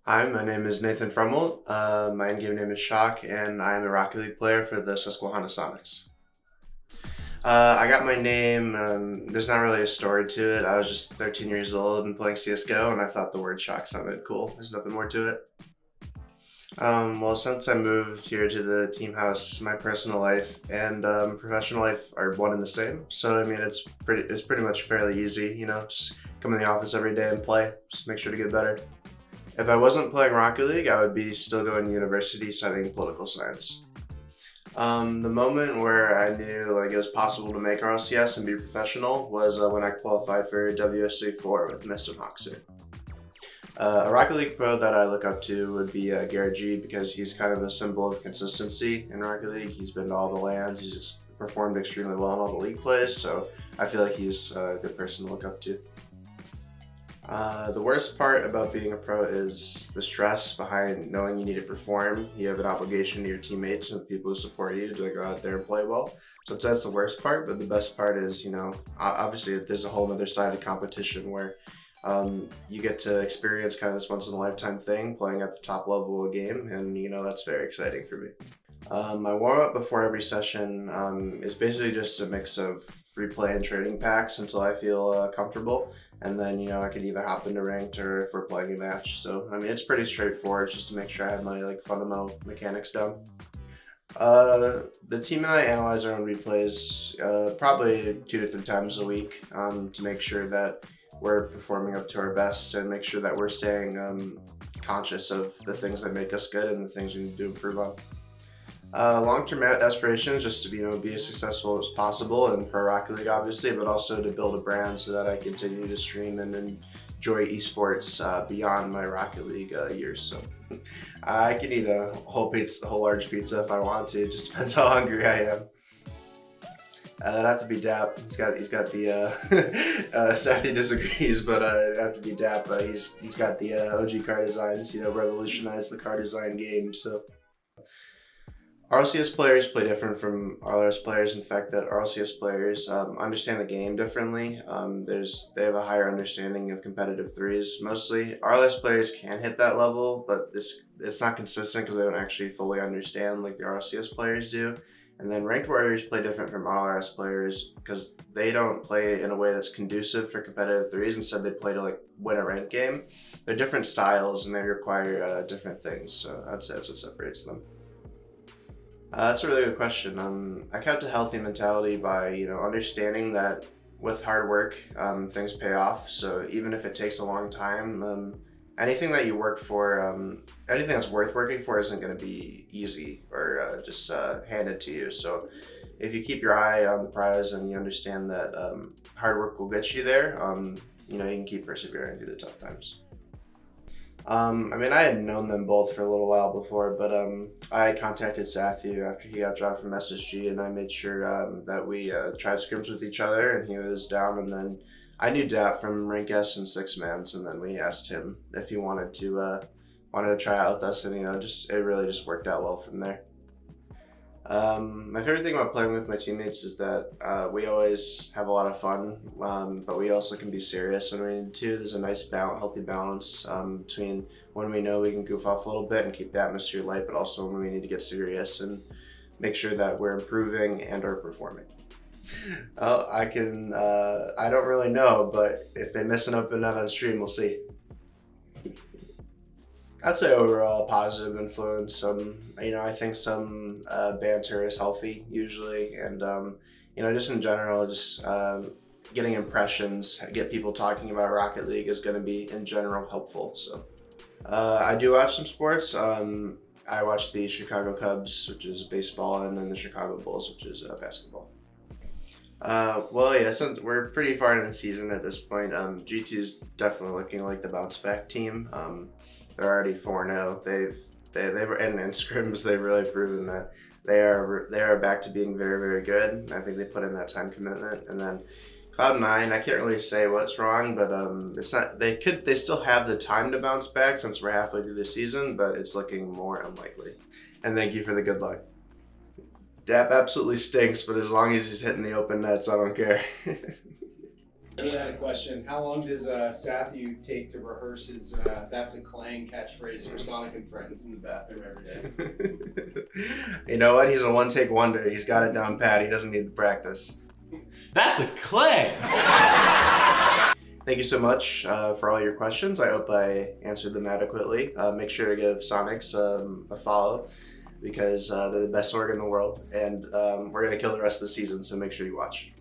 Hi, my name is Nathan Frumwell. My in-game name is Shock, and I am a Rocket League player for the Susquehanna Soniqs. I got my name, there's not really a story to it. I was just 13 years old and playing CSGO, and I thought the word Shock sounded cool. There's nothing more to it. Well, since I moved here to the team house, my personal life and professional life are one and the same. So, I mean, it's pretty much fairly easy, just come in the office every day and play, just make sure to get better. If I wasn't playing Rocket League, I would be still going to university studying political science. The moment where I knew it was possible to make RLCS and be professional was when I qualified for WSC4 with Mist and Hoxer. A Rocket League pro that I look up to would be Garrett G, because he's kind of a symbol of consistency in Rocket League. He's been to all the lands, he's just performed extremely well in all the league plays, so I feel like he's a good person to look up to. The worst part about being a pro is the stress behind knowing you need to perform. You have an obligation to your teammates and the people who support you to go out there and play well. So that's the worst part, but the best part is, obviously there's a whole other side of competition where you get to experience kind of this once in a lifetime thing, playing at the top level of a game, and that's very exciting for me. My warm-up before every session is basically just a mix of free play and trading packs until I feel comfortable, and then I can either hop into ranked or if we're playing a match. So I mean, it's pretty straightforward, just to make sure I have my fundamental mechanics down. The team and I analyze our own replays probably 2 to 3 times a week to make sure that we're performing up to our best and make sure that we're staying conscious of the things that make us good and the things we need to improve on. Long-term aspiration is just to be as successful as possible in Pro Rocket League, obviously, but also to build a brand so that I continue to stream and enjoy esports beyond my Rocket League years. So I can eat a whole large pizza if I want to. It just depends how hungry I am. That'd have to be Dapp. He's got the Satthew disagrees, but it'd have to be Dapp. He's got the OG car designs. Revolutionized the car design game. So. RLCS players play different from RLS players in the fact that RLCS players understand the game differently. They have a higher understanding of competitive threes mostly. RLS players can hit that level, but it's not consistent because they don't actually fully understand like the RLCS players do. And then ranked warriors play different from RLS players because they don't play in a way that's conducive for competitive threes. Instead, they play to win a ranked game. They're different styles and they require different things. So I'd say that's what separates them. That's a really good question. I kept a healthy mentality by, understanding that with hard work, things pay off. So even if it takes a long time, anything that you work for, anything that's worth working for isn't going to be easy or just handed to you. So if you keep your eye on the prize and you understand that hard work will get you there, you can keep persevering through the tough times. I mean, I had known them both for a little while before, but I contacted Satthew after he got dropped from SSG, and I made sure that we tried scrims with each other, and he was down. And then I knew Dapp from Rank S and 6-mans, and then we asked him if he wanted to try out with us, and it really just worked out well from there. My favorite thing about playing with my teammates is that we always have a lot of fun, but we also can be serious when we need to. There's a nice healthy balance between when we know we can goof off a little bit and keep the atmosphere light, but also when we need to get serious and make sure that we're improving and or performing. Well, I don't really know, but if they miss an open net on stream, we'll see. I'd say overall positive influence. I think some banter is healthy usually, and just in general, just getting impressions, get people talking about Rocket League is going to be in general helpful. So I do watch some sports. I watch the Chicago Cubs, which is baseball, and then the Chicago Bulls, which is basketball. Well, yeah, since we're pretty far in the season at this point, G2 is definitely looking like the bounce back team. They're already 4-0. They've in scrims they've really proven that they are back to being very, very good. I think they put in that time commitment. And then Cloud9, I can't really say what's wrong, but it's not. They still have the time to bounce back since we're halfway through the season, but it's looking more unlikely. And thank you for the good luck. Dapp absolutely stinks, but as long as he's hitting the open nets, I don't care. I had a question. How long does Satthew take to rehearse his "That's a Clang" catchphrase for Sonic and Friends in the bathroom every day? You know what? He's a one-take wonder. He's got it down pat. He doesn't need the practice. That's a Clang! Thank you so much for all your questions. I hope I answered them adequately. Make sure to give Soniqs a follow because they're the best org in the world, and we're going to kill the rest of the season, so make sure you watch.